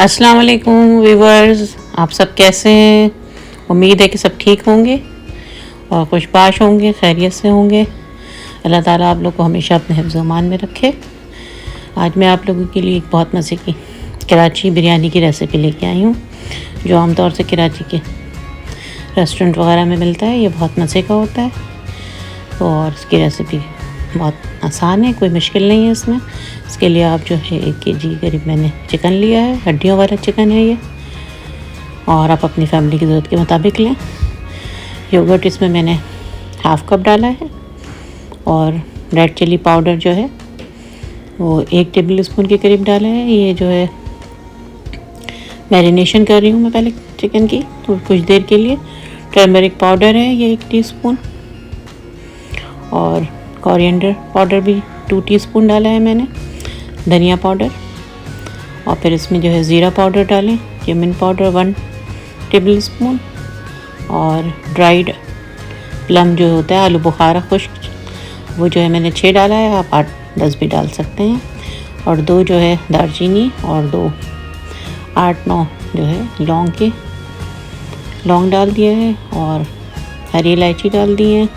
अस्सलाम वालेकुम व्यूवर्स, आप सब कैसे हैं। उम्मीद है कि सब ठीक होंगे और खुशबाश होंगे, खैरियत से होंगे। अल्लाह ताला आप लोग को हमेशा अपने हिफ्ज़ अमान में रखे। आज मैं आप लोगों के लिए एक बहुत मज़े की कराची बिरयानी की रेसिपी लेके आई हूँ, जो आमतौर से कराची के रेस्टोरेंट वगैरह में मिलता है। ये बहुत मज़े का होता है और इसकी रेसिपी बहुत आसान है, कोई मुश्किल नहीं है इसमें। इसके लिए आप जो है 1 kg करीब मैंने चिकन लिया है, हड्डियों वाला चिकन है ये, और आप अपनी फैमिली की ज़रूरत के मुताबिक लें। योगर्ट इसमें मैंने हाफ़ कप डाला है और रेड चिली पाउडर जो है वो 1 टेबल स्पून के करीब डाला है। ये जो है मैरिनेशन कर रही हूँ मैं पहले चिकन की तो कुछ देर के लिए। टर्मरिक पाउडर है ये 1 टीस्पून, और कोरिएंडर पाउडर भी 2 टीस्पून डाला है मैंने, धनिया पाउडर, और फिर इसमें जो है ज़ीरा पाउडर डालें, क्यूमिन पाउडर 1 टेबल स्पून, और ड्राइड प्लम जो होता है आलू बुखारा खुश्क, वो जो है मैंने 6 डाला है, आप 8-10 भी डाल सकते हैं। और 2 जो है दालचीनी और 2 8-9 जो है लौंग डाल दिया है, और हरी इलायची डाल दी है,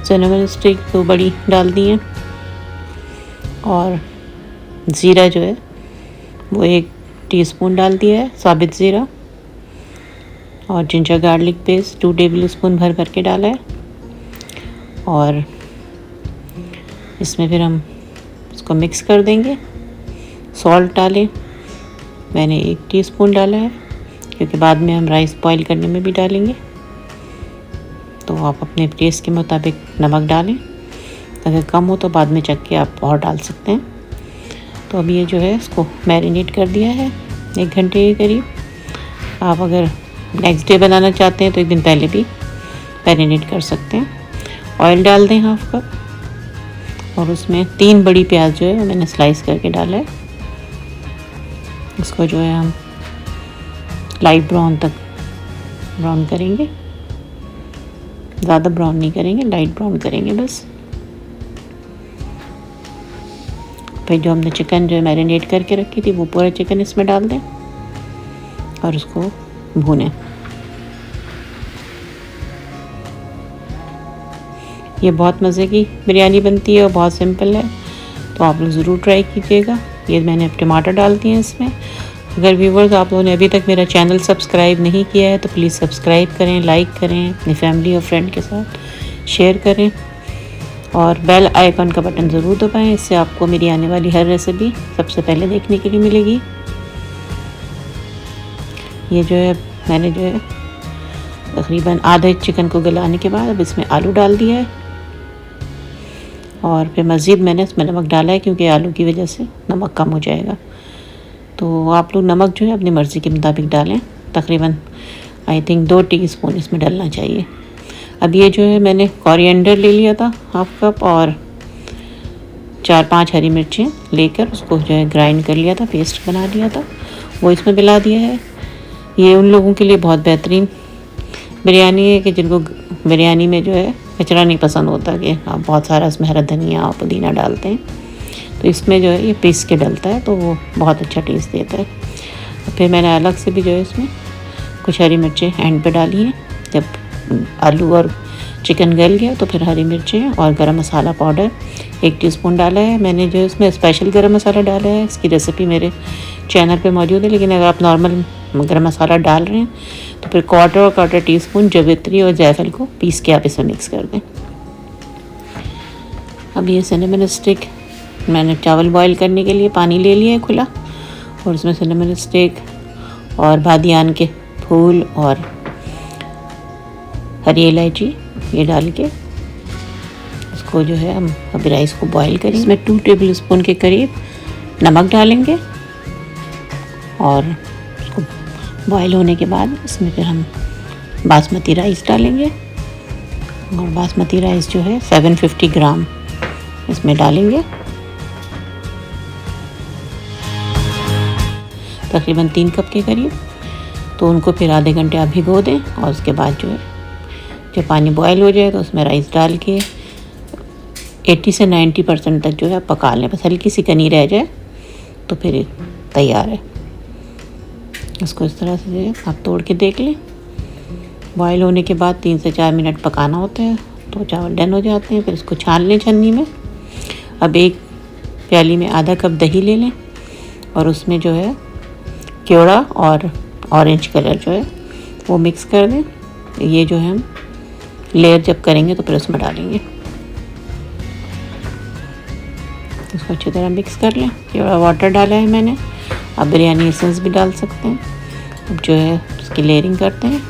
सिनेमन स्टिक 2 बड़ी डाल दी हैं, और ज़ीरा जो है वो 1 टीस्पून डाल दिया है साबित ज़ीरा, और ginger garlic paste 2 table spoon भर के डाला है। और इसमें फिर हम इसको मिक्स कर देंगे। सॉल्ट डालें, मैंने 1 टीस्पून डाला है क्योंकि बाद में हम राइस बॉईल करने में भी डालेंगे, तो आप अपने टेस्ट के मुताबिक नमक डालें। अगर कम हो तो बाद में चख के आप और डाल सकते हैं। तो अभी ये जो है इसको मैरिनेट कर दिया है 1 घंटे के करीब। आप अगर नेक्स्ट डे बनाना चाहते हैं तो 1 दिन पहले भी मैरिनेट कर सकते हैं। ऑयल डाल दें हाफ़ कप, और उसमें 3 बड़ी प्याज जो है वो मैंने स्लाइस करके डाला है। इसको जो है हम लाइट ब्राउन तक ब्राउन करेंगे, ज़्यादा ब्राउन नहीं करेंगे, लाइट ब्राउन करेंगे बस। फिर जो हमने चिकन जो है मैरिनेट करके रखी थी वो पूरा चिकन इसमें डाल दें और उसको भूनें। ये बहुत मज़े की बिरयानी बनती है और बहुत सिंपल है, तो आप लोग ज़रूर ट्राई कीजिएगा। ये मैंने टमाटर डाल दिए हैं इसमें। अगर व्यूवर्स आप लोगों ने अभी तक मेरा चैनल सब्सक्राइब नहीं किया है तो प्लीज़ सब्सक्राइब करें, लाइक करें, अपनी फैमिली और फ्रेंड के साथ शेयर करें, और बेल आइकन का बटन ज़रूर दबाएं। इससे आपको मेरी आने वाली हर रेसिपी सबसे पहले देखने के लिए मिलेगी। ये जो है मैंने जो है तकरीबन आधे चिकन को गलाने के बाद अब इसमें आलू डाल दिया है, और फिर मज़ीद मैंने इसमें नमक डाला है क्योंकि आलू की वजह से नमक कम हो जाएगा। तो आप लोग नमक जो है अपनी मर्ज़ी के मुताबिक डालें, तकरीबन आई थिंक 2 टीस्पून इसमें डालना चाहिए। अब ये जो है मैंने कोरिएंडर ले लिया था हाफ़ कप, और 4-5 हरी मिर्चें लेकर उसको जो है ग्राइंड कर लिया था, पेस्ट बना लिया था, वो इसमें मिला दिया है। ये उन लोगों के लिए बहुत बेहतरीन बिरयानी है कि जिनको बिरयानी में जो है कचरा नहीं पसंद होता, कि आप बहुत सारा इसमें हरा धनिया और पुदीना डालते हैं, तो इसमें जो है ये पीस के डलता है तो वो बहुत अच्छा टेस्ट देता है। फिर मैंने अलग से भी जो है इसमें कुछ हरी मिर्चें एंड पे डाली हैं। जब आलू और चिकन गल गया तो फिर हरी मिर्चें और गरम मसाला पाउडर 1 टीस्पून डाला है। मैंने जो इसमें स्पेशल गरम मसाला डाला है, इसकी रेसिपी मेरे चैनल पे मौजूद है, लेकिन अगर आप नॉर्मल गरम मसाला डाल रहे हैं तो फिर 1/4 टीस्पून जावित्री और जायफल को पीस के आप इसमें मिक्स कर दें। अब ये सिनेमन स्टिक मैंने चावल बॉईल करने के लिए पानी ले लिया है खुला, और उसमें सिनेमन स्टिक और बादियान के फूल और हरी इलायची ये डाल के इसको जो है हम अभी राइस को बॉईल करेंगे। इसमें 2 टेबल स्पून के करीब नमक डालेंगे, और उसको बॉईल होने के बाद इसमें फिर हम बासमती राइस डालेंगे, और बासमती राइस जो है 750 ग्राम इसमें डालेंगे। तकरीबन 3 कप के करीब, तो उनको फिर आधे घंटे आप भिगो दें, और उसके बाद जो है जब पानी बॉयल हो जाए तो उसमें राइस डाल के 80 से 90% तक जो है पका लें, बस हल्की सी कनी रह जाए तो फिर तैयार है। इसको इस तरह से आप तोड़ के देख लें। बॉयल होने के बाद 3 से 4 मिनट पकाना होता है तो चावल डन हो जाते हैं। फिर इसको छान लें छन्नी में। अब एक प्याली में आधा कप दही ले लें और उसमें जो है केवड़ा और ऑरेंज कलर जो है वो मिक्स कर दें। ये जो है हम लेयर जब करेंगे तो फिर उसमें डालेंगे। इसको अच्छी तरह मिक्स कर लें। केवड़ा वाटर डाला है मैंने, आप बिरयानी एसेंस भी डाल सकते हैं। अब जो है उसकी लेयरिंग करते हैं।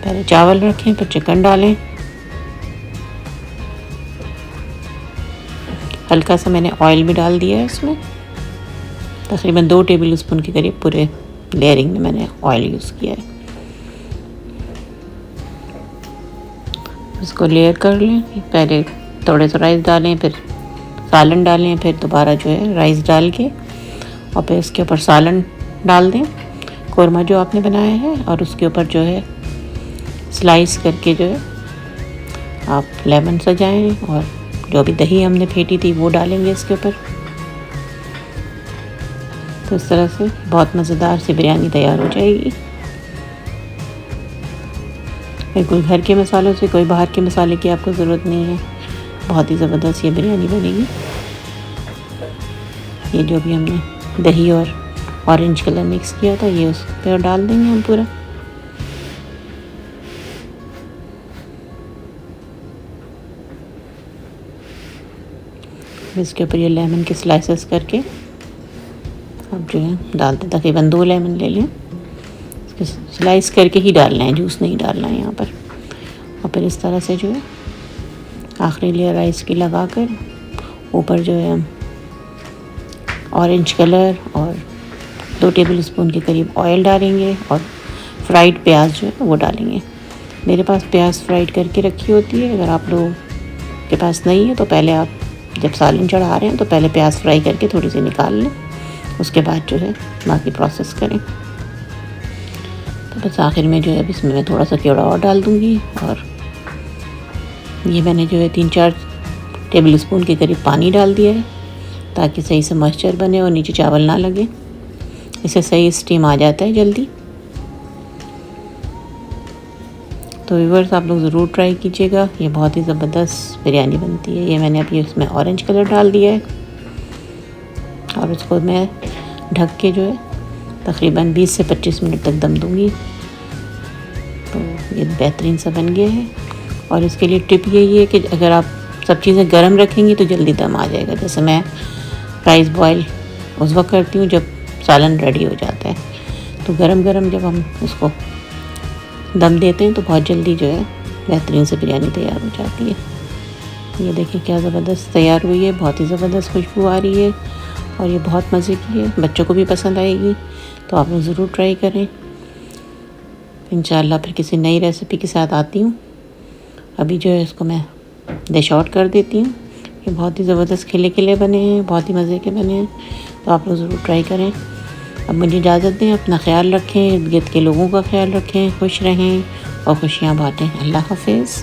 पहले चावल रखें, फिर चिकन डालें। हल्का सा मैंने ऑयल भी डाल दिया है इसमें, तकरीबन 2 टेबल स्पून के करीब पूरे लेयरिंग में मैंने ऑयल यूज़ किया है। इसको लेयर कर लें। पहले थोड़े से राइस डालें, फिर सालन डालें, फिर दोबारा जो है राइस डाल के और फिर इसके ऊपर सालन डाल दें, कोरमा जो आपने बनाया है, और उसके ऊपर जो है स्लाइस करके जो है आप लेमन सजाएं और जो भी दही हमने फेंटी थी वो डालेंगे इसके ऊपर। तो इस तरह से बहुत मज़ेदार सी बिरयानी तैयार हो जाएगी। बिल्कुल घर के मसालों से, कोई बाहर के मसाले की आपको ज़रूरत नहीं है। बहुत ही ज़बरदस्त ये बिरयानी बनेगी। ये जो भी हमने दही और ऑरेंज कलर मिक्स किया था ये उस पर डाल देंगे हम पूरा। इसके ऊपर ये लेमन के स्लाइसेस करके अब जो है डालते हैं। तकरीबन 2 लेमन ले लें, इसके स्लाइस करके ही डालना है, जूस नहीं डालना है यहाँ पर। और फिर इस तरह से जो है आखिरी लेयर राइस की लगा कर ऊपर जो है ऑरेंज कलर और 2 टेबल स्पून के करीब ऑयल डालेंगे और फ्राइड प्याज जो है वो डालेंगे। मेरे पास प्याज फ्राइड करके रखी होती है। अगर आप लोगों के पास नहीं है तो पहले आप जब सालन चढ़ा रहे हैं तो पहले प्याज फ्राई करके थोड़ी सी निकाल लें, उसके बाद जो है बाकी प्रोसेस करें। तो बस आखिर में जो है इसमें मैं थोड़ा सा केवड़ा और डाल दूँगी। और ये मैंने जो है 3-4 टेबल स्पून के करीब पानी डाल दिया है ताकि सही से मॉइस्चर बने और नीचे चावल ना लगे। इससे सही स्टीम आ जाता है जल्दी। तो व्यूअर्स आप लोग ज़रूर ट्राई कीजिएगा, ये बहुत ही ज़बरदस्त बिरयानी बनती है। ये मैंने अभी इसमें ऑरेंज कलर डाल दिया है और उसको मैं ढक के जो है तकरीबन 20 से 25 मिनट तक दम दूँगी। तो ये बेहतरीन सा बन गया है। और इसके लिए टिप यही है कि अगर आप सब चीज़ें गर्म रखेंगी तो जल्दी दम आ जाएगा। जैसे मैं राइस बॉयल उस वक्त करती हूँ जब सालन रेडी हो जाता है, तो गरम गरम जब हम उसको दम देते हैं तो बहुत जल्दी जो है बेहतरीन से बिरयानी तैयार हो जाती है। ये देखिए क्या ज़बरदस्त तैयार हुई है, बहुत ही ज़बरदस्त खुशबू आ रही है और ये बहुत मज़े की है, बच्चों को भी पसंद आएगी। तो आप लोग ज़रूर ट्राई करें। इंशाल्लाह फिर किसी नई रेसिपी के साथ आती हूँ। अभी जो है इसको मैं डिश आउट कर देती हूँ। ये बहुत ही ज़बरदस्त खिले खिले बने हैं, बहुत ही मज़े के बने हैं। तो आप लोग ज़रूर ट्राई करें। अब मुझे इजाज़त दें, अपना ख्याल रखें, इर्द गिर्द के लोगों का ख्याल रखें, खुश रहें और खुशियाँ बाँटें। अल्लाह हाफ़िज़।